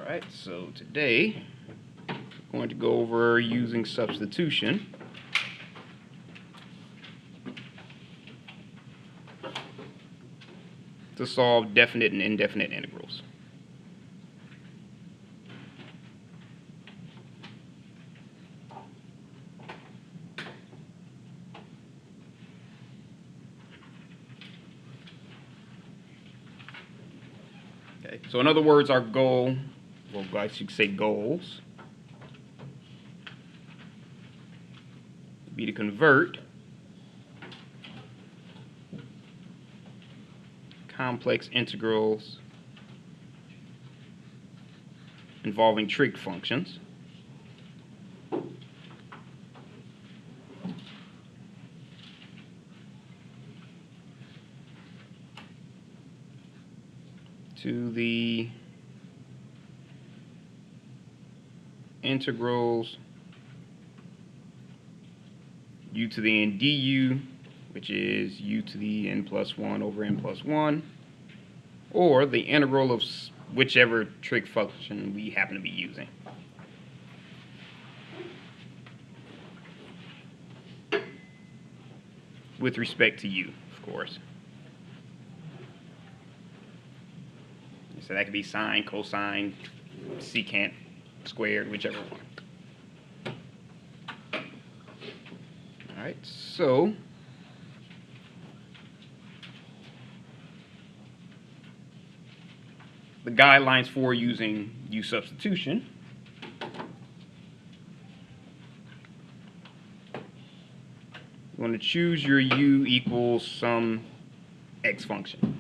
Alright, so today we're going to go over using substitution to solve definite and indefinite integrals. Okay, so in other words, our goal, well, I guess you could say goals, would be to convert complex integrals involving trig functions to the integrals u to the n du, which is u to the n plus 1 over n plus 1, or the integral of whichever trig function we happen to be using. With respect to u, of course. So that could be sine, cosine, secant squared, whichever one. Alright, so the guidelines for using u substitution . You want to choose your u equals some x function.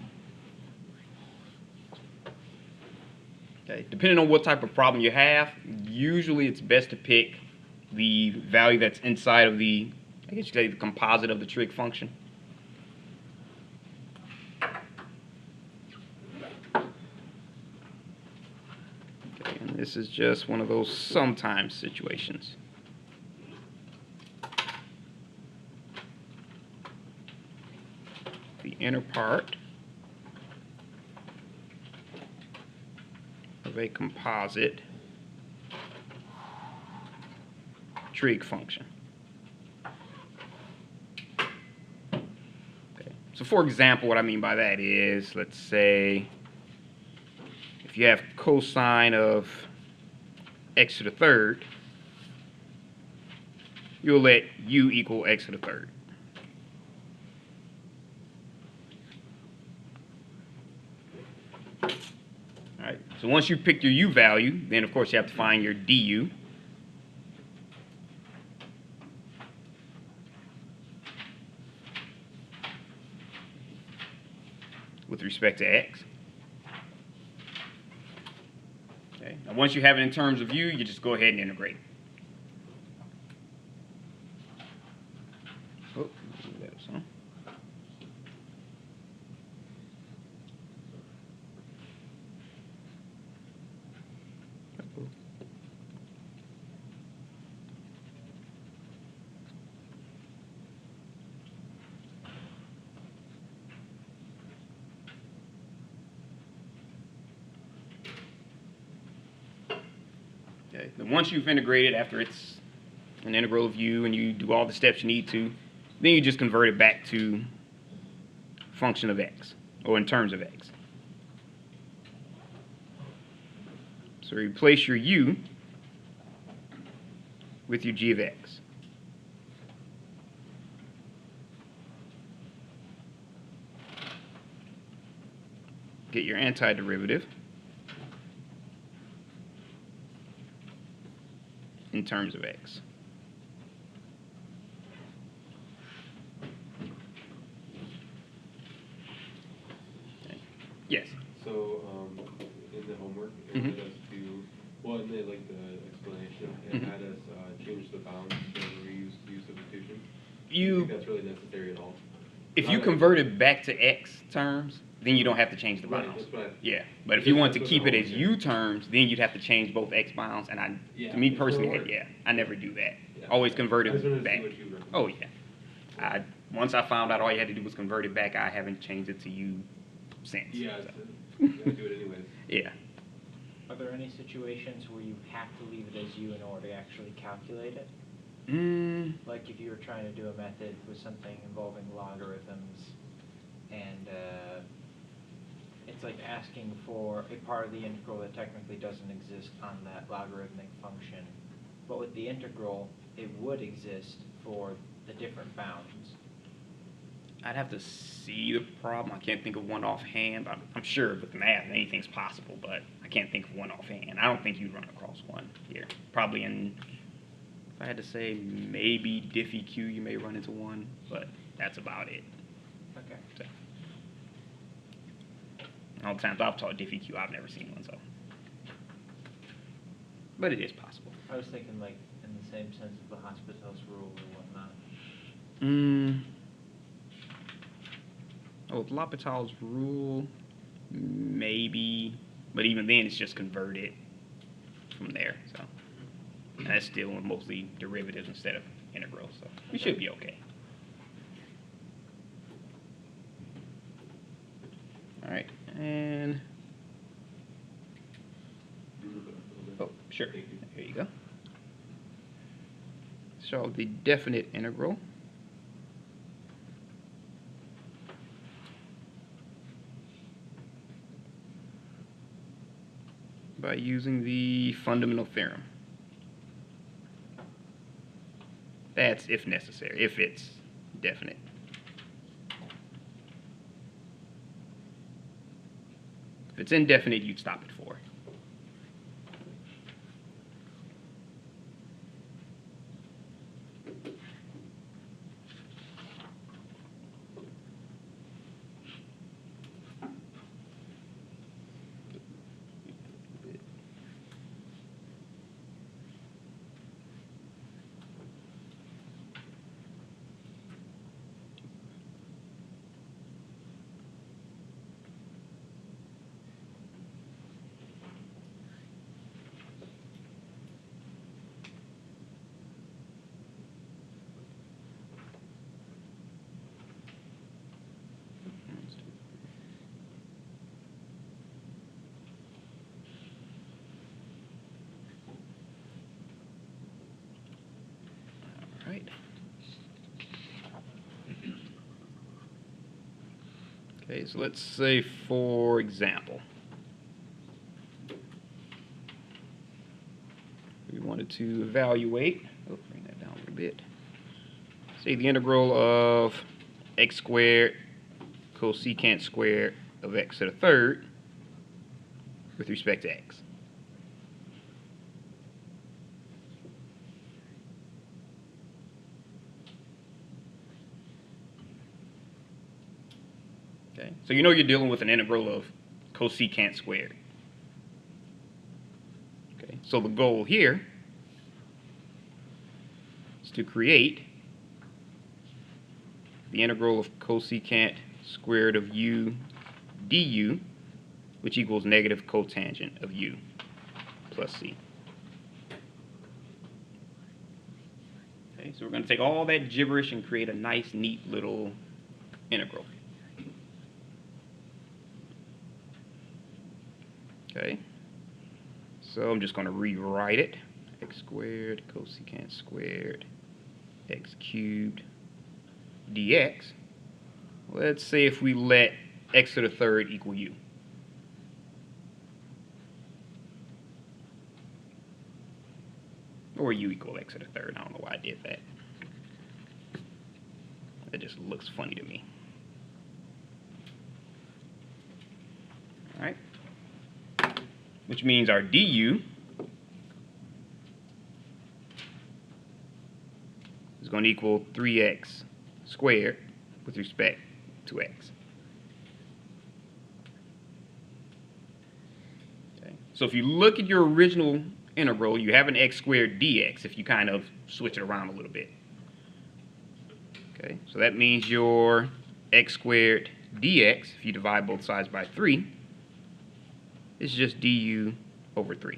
Okay, depending on what type of problem you have, usually it's best to pick the value that's inside of the, I guess you could say, the composite of the trig function. Okay, and this is just one of those sometimes situations. The inner part of a composite trig function. Okay. So for example, what I mean by that is, let's say if you have cosine of x to the third, you'll let u equal x to the third. Alright, so once you've picked your u value, then of course you have to find your du. With respect to x. Okay, now once you have it in terms of u, you just go ahead and integrate. Oh, that was some. Okay. Then once you've integrated, after it's an integral of u and you do all the steps you need to, then you just convert it back to function of x, or in terms of x. So replace your u with your g of x. Get your antiderivative in terms of x. Okay. Yes? So in the homework, it had us do, well, in the, like the explanation, it had us change the bounds whenever we use u substitution. Do you think that's really necessary at all? If you convert it back to x terms, then you don't have to change the bounds. Right, yeah, but if you want to keep it as u terms, then you'd have to change both x bounds. And to me personally, I never do that. Yeah. Always convert it back. Recommend. Oh yeah. Once I found out all you had to do was convert it back, I haven't changed it to u since. Yeah, So. you gotta do it anyways. Yeah. Are there any situations where you have to leave it as u in order to actually calculate it? Like if you were trying to do a method with something involving logarithms, and it's like asking for a part of the integral that technically doesn't exist on that logarithmic function. But with the integral, it would exist for the different bounds. I'd have to see the problem. I can't think of one offhand. I'm sure with math anything's possible, but I can't think of one offhand. I don't think you'd run across one here. Probably in, if I had to say, maybe DiffEq you may run into one, but that's about it. Okay. So, all the times I've taught DiffEq, I've never seen one, so. But it is possible. I was thinking like in the same sense of the Hospital's rule or whatnot. Oh, with L'Hopital's rule, maybe, but even then it's just converted from there. So, and that's still mostly derivatives instead of integrals. So we should be okay. All right, and oh, sure, here you go. So the definite integral. By using the fundamental theorem. That's if necessary, if it's definite. If it's indefinite, you'd stop at 4. Right. Okay, so let's say, for example, we wanted to evaluate, bring that down a little bit, say the integral of x squared cosecant squared of x to the third with respect to x. Okay, so you know you're dealing with an integral of cosecant squared. Okay, so the goal here is to create the integral of cosecant squared of u du, which equals negative cotangent of u plus c. Okay, so we're going to take all that gibberish and create a nice, neat little integral. Okay, so I'm just going to rewrite it. X squared cosecant squared x cubed dx. Let's say if we let x to the third equal u. Or u equal x to the third. I don't know why I did that. That just looks funny to me. All right. Which means our du is going to equal 3x squared with respect to x. Okay. So if you look at your original integral, you have an x squared dx if you kind of switch it around a little bit. Okay, so that means your x squared dx, if you divide both sides by 3, is just du over 3.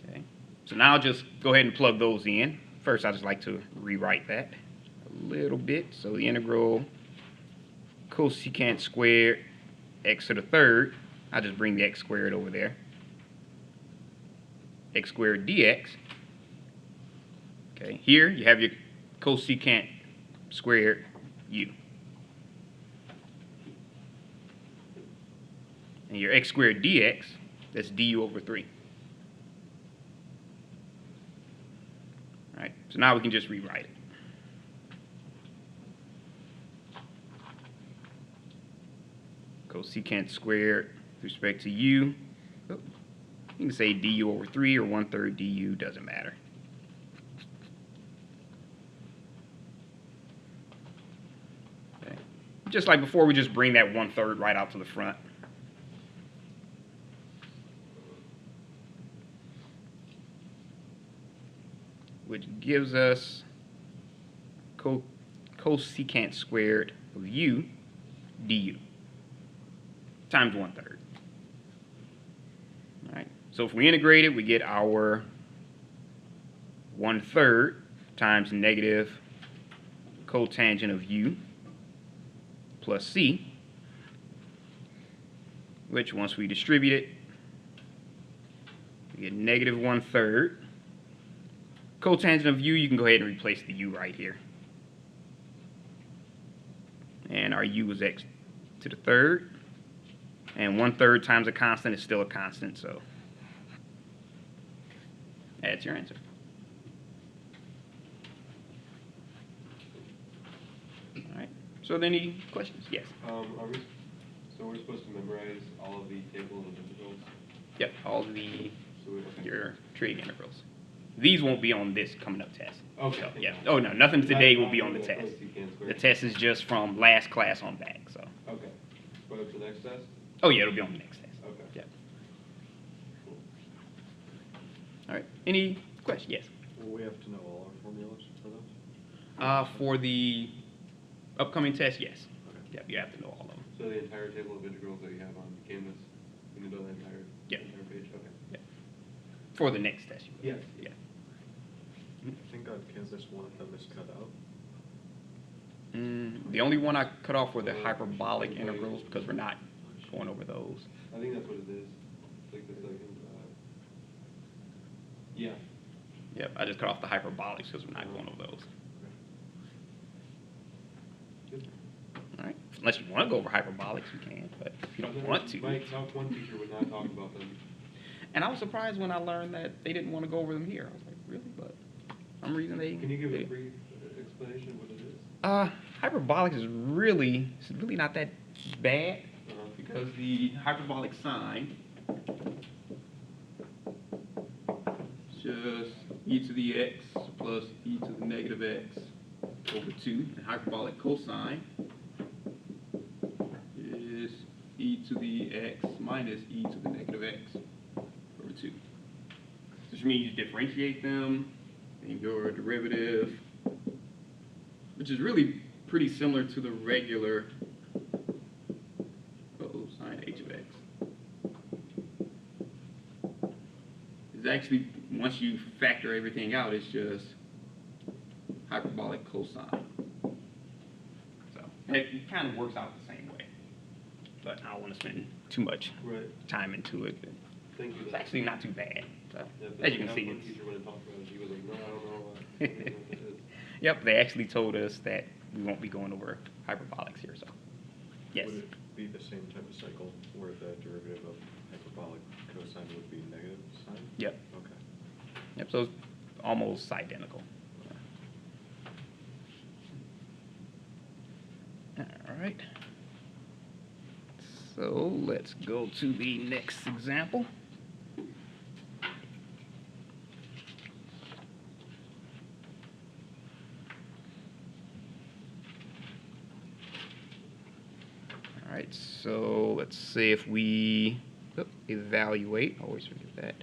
Okay, so now I'll just go ahead and plug those in. First, I just like to rewrite that a little bit. So the integral cosecant squared x to the third, I'll just bring the x squared over there. X squared dx. Okay, here you have your cosecant squared u. And your x squared dx, that's du over 3. All right, so now we can just rewrite it. Cosecant squared with respect to u. Oh, you can say du over 3 or 1/3 du, doesn't matter. Okay. Just like before, we just bring that 1/3 right out to the front. Which gives us cosecant squared of u du times 1/3. All right. So if we integrate it, we get our 1/3 times negative cotangent of u plus c, which once we distribute it, we get negative 1/3. Cotangent of u, you can go ahead and replace the u right here. And our u is x to the third. And 1/3 times a constant is still a constant, so that's your answer. All right. So, then any questions? Yes. So we're supposed to memorize all of the table of integrals? Yep. All the Okay. your trig integrals. These won't be on this coming up test. Okay. So, yeah. Oh no, nothing today will be on the test. The test is just from last class on back. So. Okay. What up to the next test? Oh yeah, it'll be on the next test. Okay. Yeah. All right. Any questions? Yes. Will we have to know all our formulas for those? For the upcoming test, yes. Okay. Yep, you have to know all of them. So the entire table of integrals that you have on Canvas, you need to know the entire, Yeah. entire page? Okay. Yep. For the next test. You will. Yes. Yeah. I think on Kansas, one of them is cut out. The only one I cut off were the hyperbolic integrals because we're not going over those. I think that's what it is. Like the second, yeah. Yep, I just cut off the hyperbolics because we're not going over those. Good. All right. Unless you want to go over hyperbolics, you can, but if you don't want to. My Calc 1 teacher would not talk about them. And I was surprised when I learned that they didn't want to go over them here. I was like, really? But for some reason they. Can you give they, a brief explanation of what it is? Hyperbolics is really not that bad Uh-huh. because the hyperbolic sine is just e to the x plus e to the negative x over 2. And hyperbolic cosine is e to the x minus e to the negative x over 2. Which means you differentiate them, and your derivative, which is really pretty similar to the regular sine h of x. It's actually, once you factor everything out, it's just hyperbolic cosine. So it kind of works out the same way. But I don't want to spend too much Right. time into it. Thank you. It's actually not too bad. So, Yeah, as you can Calc see, 1 it's... teacher, when I talked about it, he was like, no, I don't know what it is. Yep, they actually told us that we won't be going over hyperbolics here, so, yes. Would it be the same type of cycle where the derivative of hyperbolic cosine would be negative sine? Yep, Okay. yep, so it's almost identical. All right. So let's go to the next example. All right, so let's see if we evaluate. I always forget that.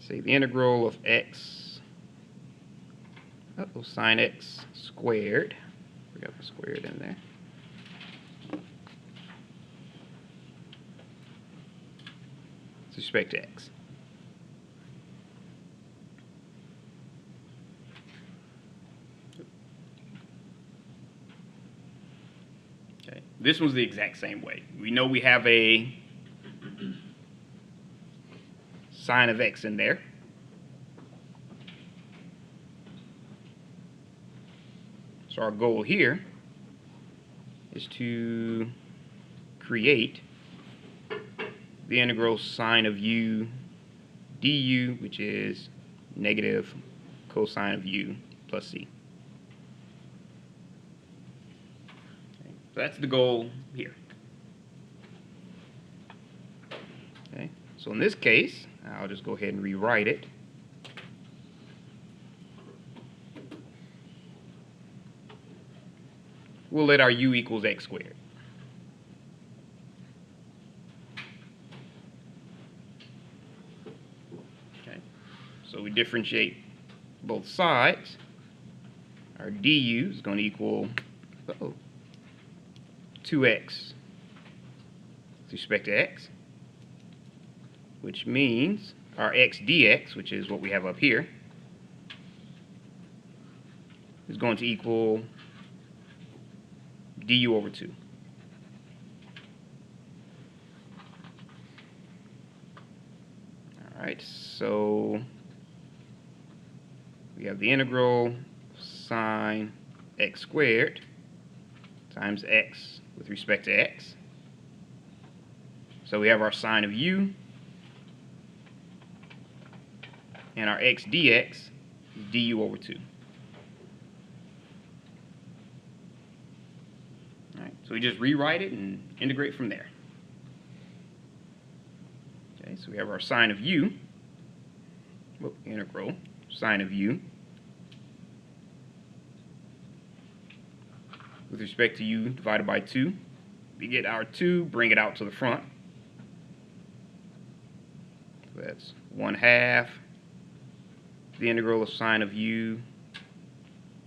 Say the integral of x, sine x squared. We got the squared in there. With respect to x. This one's the exact same way. We know we have a sine of x in there. So our goal here is to create the integral sine of u du, which is negative cosine of u plus c. Okay, so that's the goal here. Okay, so in this case, I'll just go ahead and rewrite it. We'll let our u equals x squared. Okay, so we differentiate both sides. Our du is going to equal 2x with respect to x, which means our x dx, which is what we have up here, is going to equal du over 2. All right, so we have the integral sine x squared times x with respect to x. So we have our sine of u, and our x dx is du over 2. Alright, so we just rewrite it and integrate from there. Okay, so we have our sine of u, integral sine of u with respect to u divided by 2. We get our 2, bring it out to the front. So that's 1/2 the integral of sine of u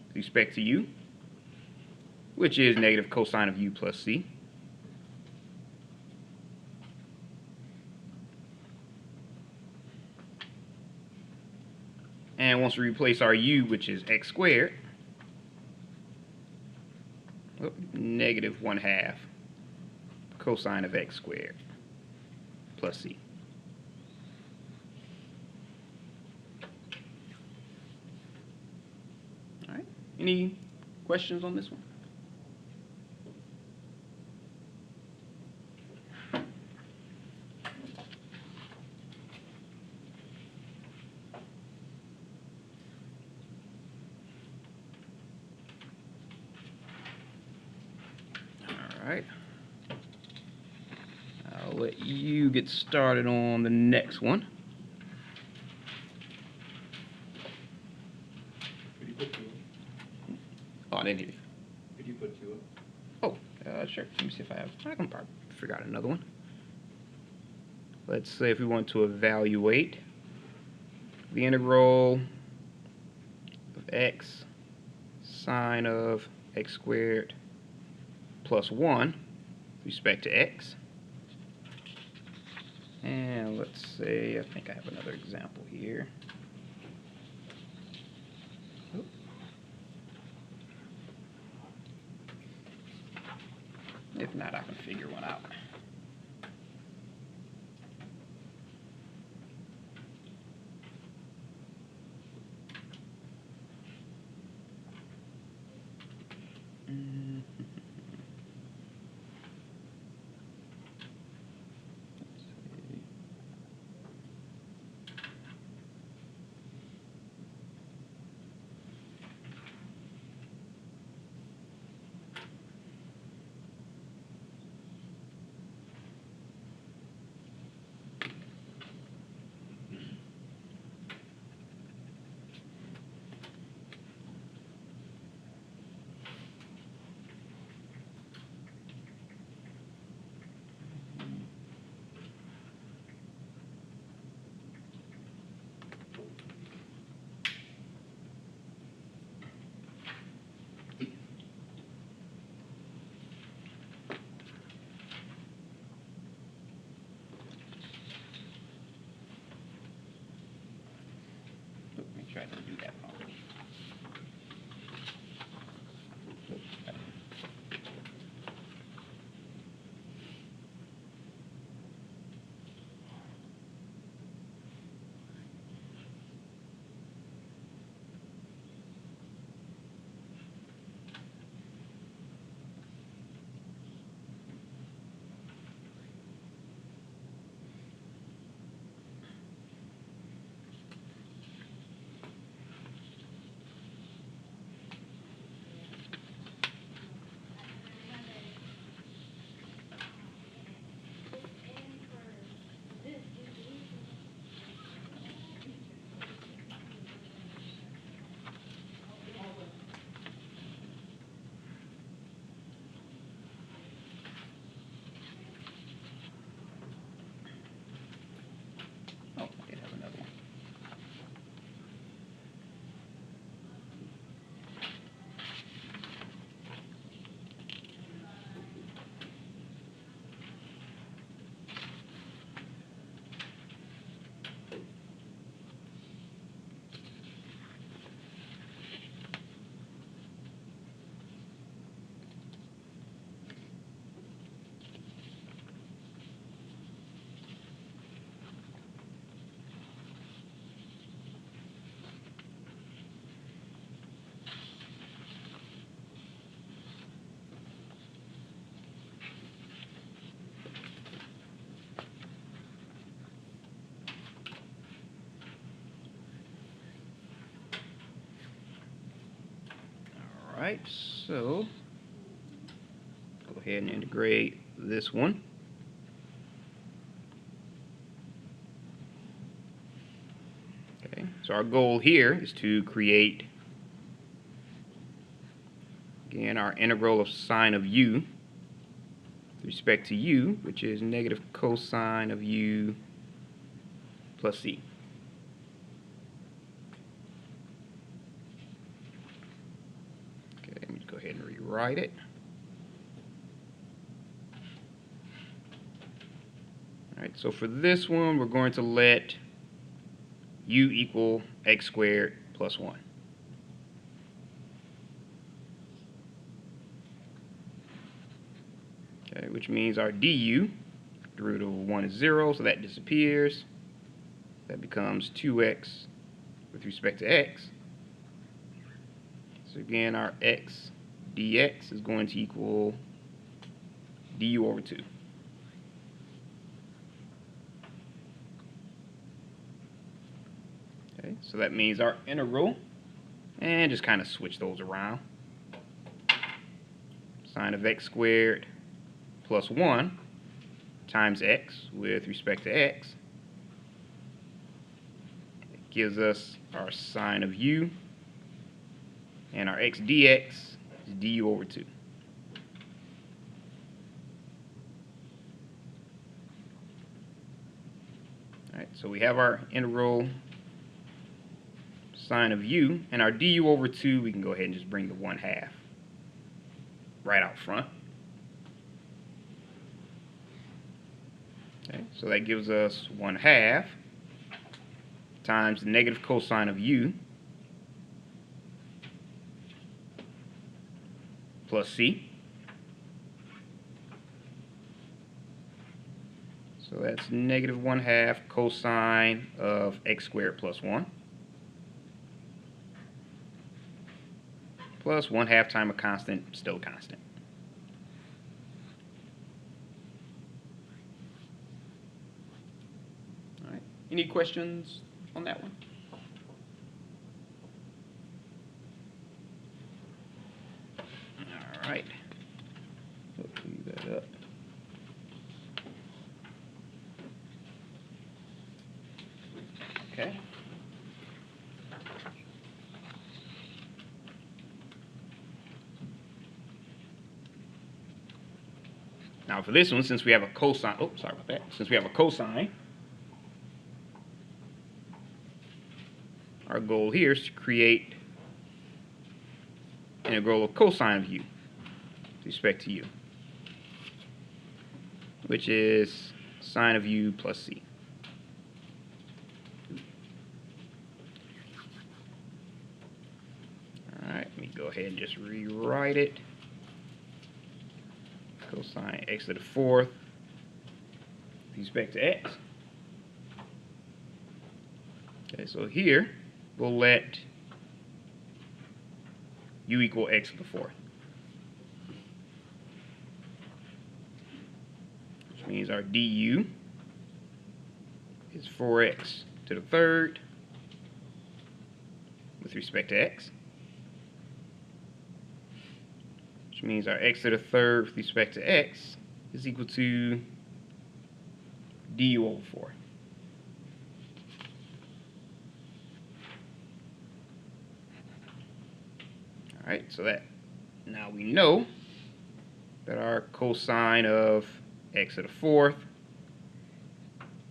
with respect to u, which is negative cosine of u plus c. And once we replace our u, which is x squared, negative 1/2 cosine of x squared plus c. All right. Any questions on this one? All right. I'll let you get started on the next one. Could you put 2 up? Oh, I didn't hear you. Could you put 2 up? Oh, sure. Let me see if I can probably figure out another one. Let's say if we want to evaluate the integral of x sine of x squared plus 1 with respect to x. And let's say, I think I have another example here. Oop. If not, I can figure one out. Make sure I didn't do that wrong. Alright, so go ahead and integrate this one. Okay, so our goal here is to create, again, our integral of sine of u with respect to u, which is negative cosine of u plus c. Okay, let me go ahead and rewrite it. Alright, so for this one, we're going to let u equal x squared plus 1. Okay, which means our du, derivative of 1 is 0, so that disappears. That becomes 2x with respect to x. So again, our x dx is going to equal du over 2. Okay, so that means our integral, and just kind of switch those around. Sine of x squared plus 1 times x with respect to x. It gives us our sine of u, and our x dx is du over 2. Alright, so we have our integral sine of u, and our du over 2, we can go ahead and just bring the 1/2 right out front. Okay, so that gives us 1/2 times the negative cosine of u plus c. So that's negative 1/2 cosine of x squared plus 1 plus 1/2 times a constant, still a constant. All right. Any questions on that one? All right. Let's clean that up. Okay. Now for this one, since we have a cosine, oh, sorry about that. Since we have a cosine, our goal here is to create an integral of cosine of u with respect to u, which is sine of u plus c. Alright, let me go ahead and just rewrite it. Cosine x to the 4th with respect to x. Okay, so here we'll let u equal x to the 4th, which means our du is 4x to the 3rd with respect to x, which means our x to the 3rd with respect to x is equal to du over 4. Alright, so that now we know that our cosine of x to the 4th,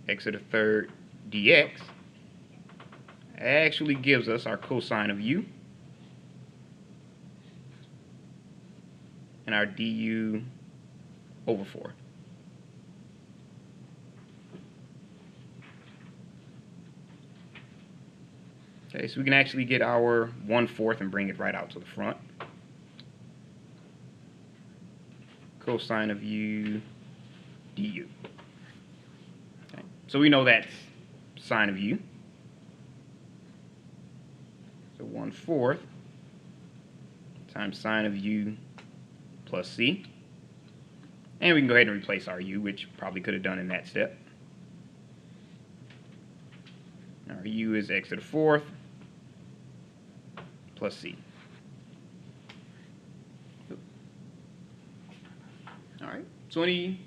x to the 3rd dx actually gives us our cosine of u and our du over 4. Okay, so we can actually get our 1/4 and bring it right out to the front. Cosine of u du. Okay, so we know that's sine of u. So 1/4 times sine of u plus c. And we can go ahead and replace our u, which probably could have done in that step. Our u is x to the 4th plus c. All right, so any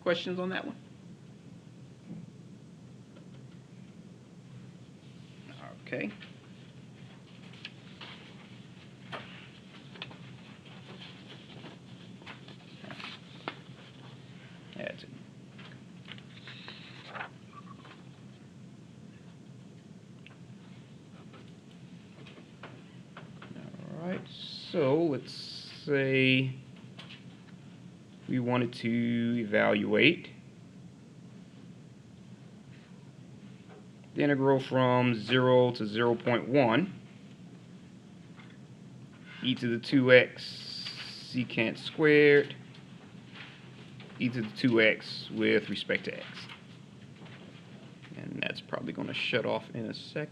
questions on that one? Okay. That's it. All right, so let's say we wanted to evaluate the integral from 0 to 0.1 e to the 2x secant squared e to the 2x with respect to x. And that's probably going to shut off in a second.